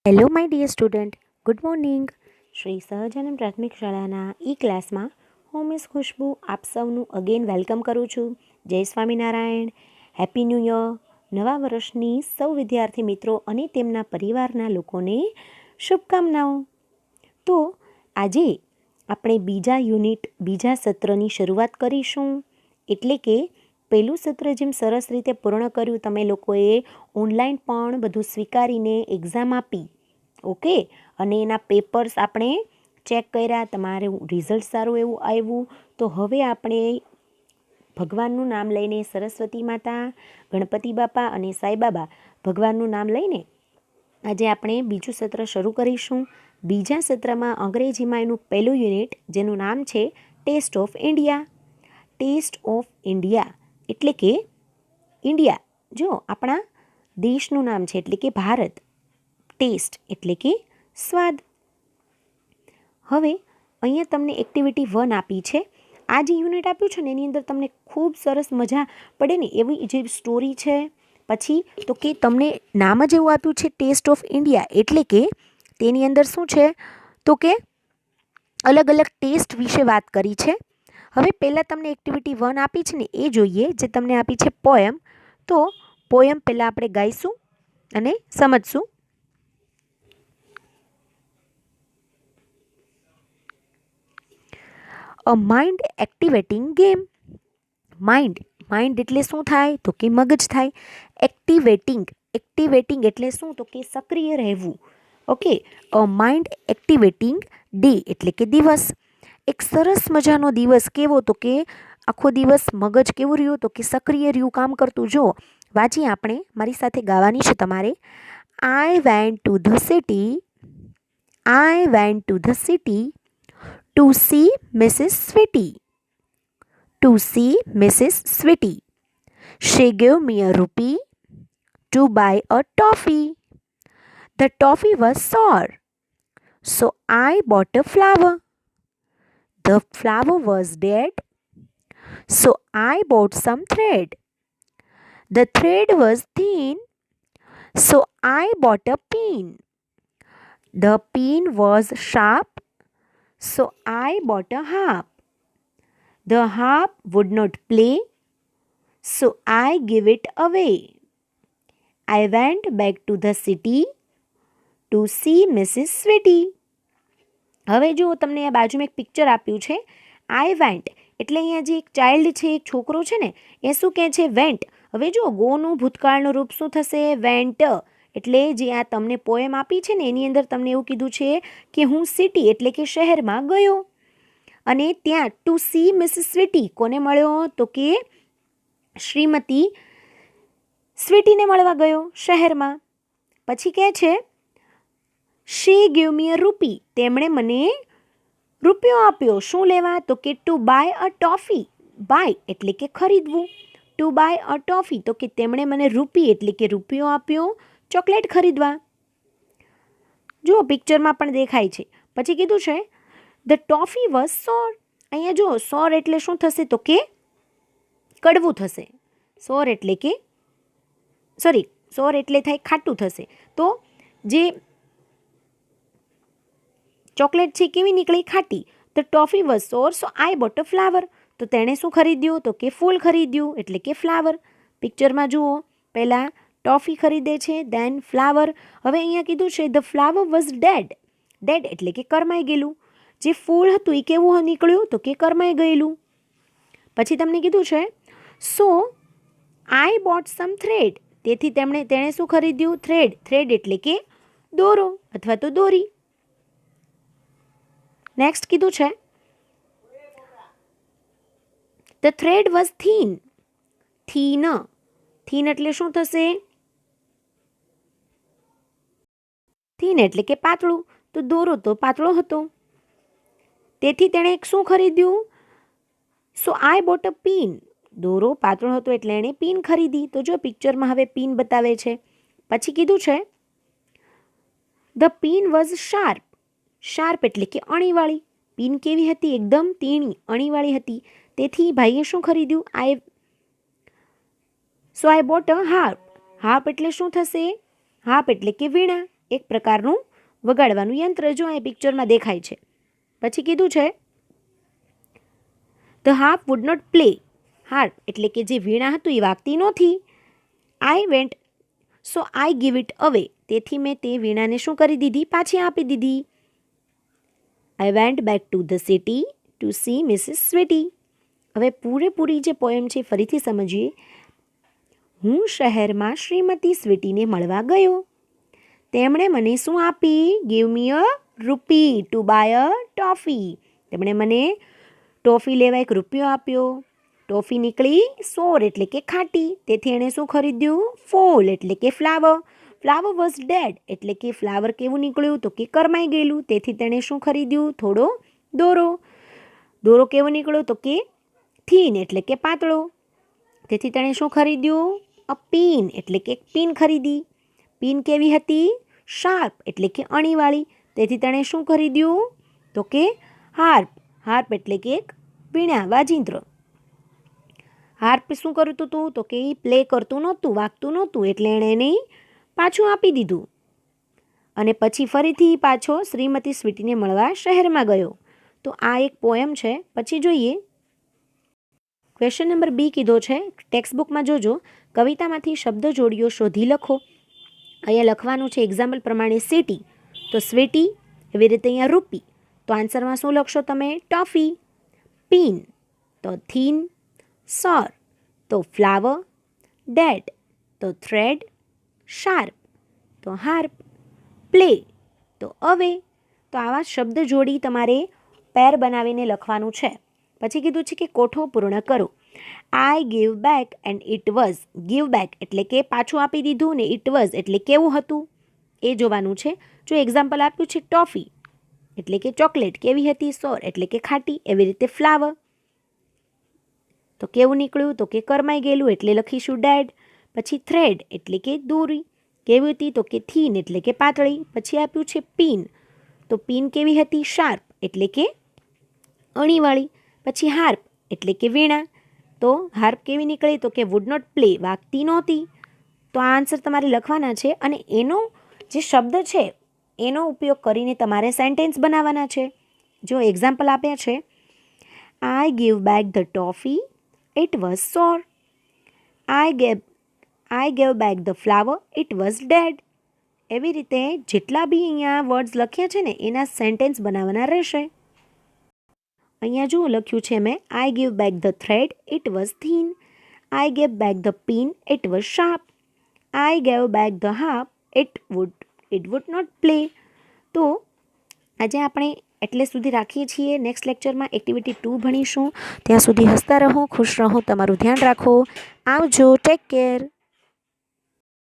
Hello my dear student, good morning. Shri Sahajanand પ્રાથમિક શાળાના ક્લાસમાં હું મિસ ખુશ્બુ આપ સૌનું અગેન વેલકમ કરું છું. જય સ્વામિનારાયણ, હેપી ન્યૂ યર. નવા વર્ષની સૌ વિદ્યાર્થી મિત્રો અને તેમના પરિવારના લોકોને શુભકામનાઓ. તો આજે આપણે બીજા યુનિટ બીજા સત્રની શરૂઆત કરીશું. એટલે કે પહેલું સત્ર જેમ સરસ રીતે પૂર્ણ કર્યું, તમે લોકોએ ઓનલાઈન પણ બધું સ્વીકારીને એક્ઝામ આપી, ઓકે, અને એના પેપર્સ આપણે ચેક કર્યા, તમારું રિઝલ્ટ સારું એવું આવ્યું. તો હવે આપણે ભગવાનનું નામ લઈને, સરસ્વતી માતા, ગણપતિ બાપા અને સાંઈ બાબા ભગવાનનું નામ લઈને આજે આપણે બીજું સત્ર શરૂ કરીશું. બીજા સત્રમાં અંગ્રેજીમાં એનું પહેલું યુનિટ, જેનું નામ છે test of India. Test of India એટલે કે ઇન્ડિયા, જો આપણા દેશનું નામ છે, એટલે કે ભારત. ટેસ્ટ એટલે કે સ્વાદ. હવે અહીંયા તમને એક્ટિવિટી 1 આપી છે. આ જે યુનિટ આપ્યું છે ને, એની અંદર તમને ખૂબ સરસ મજા પડે ને એવી જે સ્ટોરી છે. પછી તો કે તમને નામ જ એવું આપ્યું છે ટેસ્ટ ઓફ ઇન્ડિયા, એટલે કે તેની અંદર શું છે તો કે અલગ અલગ ટેસ્ટ વિશે વાત કરી છે. હવે પહેલાં તમને એક્ટિવિટી 1 આપી છે ને, એ જોઈએ, જે તમને આપી છે પોયમ. તો પોયમ પહેલાં આપણે ગાઈશું અને સમજશું. અ માઇન્ડ એક્ટિવેટિંગ ગેમ. માઇન્ડ એટલે શું થાય તો કે મગજ થાય. એક્ટિવેટિંગ એટલે શું તો કે સક્રિય રહેવું. ઓકે, અ માઇન્ડ એક્ટિવેટિંગ ડે એટલે કે દિવસ. એક સરસ મજાનો દિવસ. કેવો તો કે આખો દિવસ મગજ કેવું રહ્યું તો કે સક્રિય રહ્યું, કામ કરતું. જો વાંચી આપણે, મારી સાથે ગાવાની છે તમારે. I went to the city to see Mrs. Sweetie. She gave me a rupee to buy a toffee. The toffee was sour, so I bought a flower. The flower was dead, so I bought some thread. The thread was thin, so I bought a pin. The pin was sharp, so I bought a harp. The harp would not play, so I gave it away. I went back to the city to see Mrs. Sweetie. હવે જો તમને આ બાજુમાં એક picture આપ્યું છે. I went એટલે અહીંયા જે એક ચાઇલ્ડ છે, એક છોકરો છે ને, એ શું કહે છે? વેન્ટ. હવે જો ગોનું ભૂતકાળનું રૂપ શું થશે? વેન્ટ. એટલે જે આ તમને પોએમ આપી છે ને, એની અંદર તમને એવું કીધું છે કે હું સિટી એટલે કે શહેરમાં ગયો, અને ત્યાં ટુ સી મિસિસ સ્વીટી કોને મળ્યો તો કે શ્રીમતી સ્વીટીને મળવા ગયો શહેરમાં. પછી કહે છે શી ગીવ મી અ રૂપી, તેમણે મને રૂપિયો આપ્યો. શું લેવા તો કે to buy a toffee. Buy એટલે કે ખરીદવું. ટુ બાય અ ટોફી તો કે તેમણે મને રૂપી એટલે કે રૂપિયો આપ્યો ચોકલેટ ખરીદવા. જુઓ પિક્ચરમાં પણ દેખાય છે. પછી કીધું છે ધ ટોફી વોઝ સોર. અહીંયા જો સોર એટલે શું થશે તો કે કડવું થશે. સોર એટલે થાય ખાટું થશે. તો જે ચોકલેટ છે કેવી નીકળી? ખાટી. ધ ટોફી વોઝ સોર, સો આઈ બોટ અ ફ્લાવર. તો તેણે શું ખરીદ્યું તો કે ફૂલ ખરીદ્યું, એટલે કે ફ્લાવર. પિક્ચરમાં જુઓ, પહેલાં ટોફી ખરીદે છે, દેન ફ્લાવર. હવે અહીંયા કીધું છે the flower was dead. Dead એટલે કે કરમાઈ ગયેલું. જે ફૂલ હતું એ કેવું નીકળ્યું તો કે કરમાઈ ગયેલું. પછી તમને કીધું છે સો આઈ બોટ સમ થ્રેડ. તેથી તેણે શું ખરીદ્યું? થ્રેડ. થ્રેડ એટલે કે દોરો અથવા તો દોરી. નેક્સ્ટ કીધું છે the thread was thin. Thin એટલે શું થશે? થીન એટલે કે પાતળું. તો દોરો તો પાતળો હતો, તેથી તેણે શું ખરીદ્યું? So I bought a pin. દોરો પાતળો હતો એટલે એણે પિન ખરીદી. તો જો પિક્ચરમાં હવે પિન બતાવે છે. પછી કીધું છે the pin was sharp. Sharp એટલે કે અણીવાળી. પિન કેવી હતી? એકદમ તીણી, અણીવાળી હતી. તેથી ભાઈએ શું ખરીદ્યું? So I bought a harp. Harp એટલે શું થશે? હાર્પ એટલે કે વીણા. એક પ્રકારનું વગાડવાનું યંત્ર, જો એ પિક્ચરમાં દેખાય છે. પછી કીધું છે the harp would not play. Harp એટલે કે જે વીણા હતું એ વાગતી નહોતી. I went so I give it away. તેથી મેં તે વીણાને શું કરી દીધી? પાછી આપી દીધી. I went back to the city to see Mrs Sweety. હવે પૂરેપૂરી જે પોએમ છે ફરીથી સમજીએ. હું શહેરમાં શ્રીમતી સ્વીટીને મળવા ગયો. તેમણે મને શું આપી? ગીવ મી અ રૂપી ટુ બાય અ ટોફી. તેમણે મને ટોફી લેવા 1 રૂપિયો આપ્યો. ટોફી નીકળી સોર એટલે કે ખાટી. તેથી એણે શું ખરીદ્યું? ફોલ એટલે કે ફ્લાવર. ફ્લાવર વોઝ ડેડ એટલે કે ફ્લાવર કેવું નીકળ્યું? તો કે કરમાઈ ગયેલું. તેથી તેણે શું ખરીદ્યું? થોડો દોરો. દોરો કેવો નીકળ્યો? તો કે થીન એટલે કે પાતળો. તેથી તેણે શું ખરીદ્યું? અ પીન એટલે કે પીન ખરીદી. પીન કેવી હતી? શાર્પ એટલે કે અણીવાળી. તેથી તેણે શું ખરીદ્યું? તો કે હાર્પ. હાર્પ એટલે કે એક વીણા, વાજિંત્ર. હાર્પ શું કરતું હતું? તો કે એ પ્લે કરતું નહોતું, વાગતું નહોતું, એટલે એણે એને પાછું આપી દીધું. અને પછી ફરીથી પાછો શ્રીમતી સ્વીટીને મળવા શહેરમાં ગયો. તો આ એક પોએમ છે. પછી જોઈએ ક્વેશ્ચન નંબર બી કીધો છે. ટેક્સ્ટબુકમાં જોજો, કવિતામાંથી શબ્દ જોડીઓ શોધી લખો. અહીંયા લખવાનું છે એક્ઝામ્પલ પ્રમાણે સિટી, તો સ્વીટી. એવી રીતે અહીંયા રૂપી, તો આન્સરમાં શું લખશો તમે? ટોફી. પીન તો થીન. સોર તો ફ્લાવર. ડેડ તો થ્રેડ. શાર્પ તો હાર્પ. પ્લે તો અવે. તો આવા શબ્દ જોડી તમારે પેર બનાવીને લખવાનું છે. પછી કીધું છે કે કોઠો પૂર્ણ કરો. આઈ give back and it was. Give back એટલે કે પાછું આપી દીધું, ને ઇટ વોઝ એટલે કેવું હતું એ જોવાનું છે. જો એક્ઝામ્પલ આપ્યું છે ટોફી એટલે કે ચોકલેટ કેવી હતી? સોર એટલે કે ખાટી. એવી રીતે ફ્લાવર તો કેવું નીકળ્યું? તો કે કરમાઈ ગયેલું, એટલે લખીશું ડેડ. પછી થ્રેડ એટલે કે દોરી કેવી હતી? તો કે થીન એટલે કે પાતળી. પછી આપ્યું છે પીન, તો પીન કેવી હતી? શાર્પ એટલે કે અણીવાળી. પછી હાર્પ એટલે કે વીણા, તો હાર્પ કેવી નીકળી? તો કે વુડ નોટ પ્લે, વાગતી નહોતી. તો આ આન્સર તમારે લખવાના છે, અને એનો જે શબ્દ છે એનો ઉપયોગ કરીને તમારે સેન્ટેન્સ બનાવવાના છે. જો એક્ઝામ્પલ આપ્યા છે, I give back the toffee, it was sour. I gave back the flower, it was dead. એવી રીતે જેટલા બી અહીંયા વર્ડ્સ લખ્યા છે ને એના સેન્ટેન્સ બનાવવાના રહેશે. અહીંયા જો લખ્યું છે મેં, I give back the thread, it was thin. I gave back the pin, it was sharp. I gave back the harp, it would not play. તો આજે આપણે એટલે સુધી રાખીએ છીએ. નેક્સ્ટ લેક્ચરમાં એક્ટિવિટી 2 ભણીશું. ત્યાં સુધી હસતા રહો, ખુશ રહો, તમારું ધ્યાન રાખો. આવજો, ટેક કેર.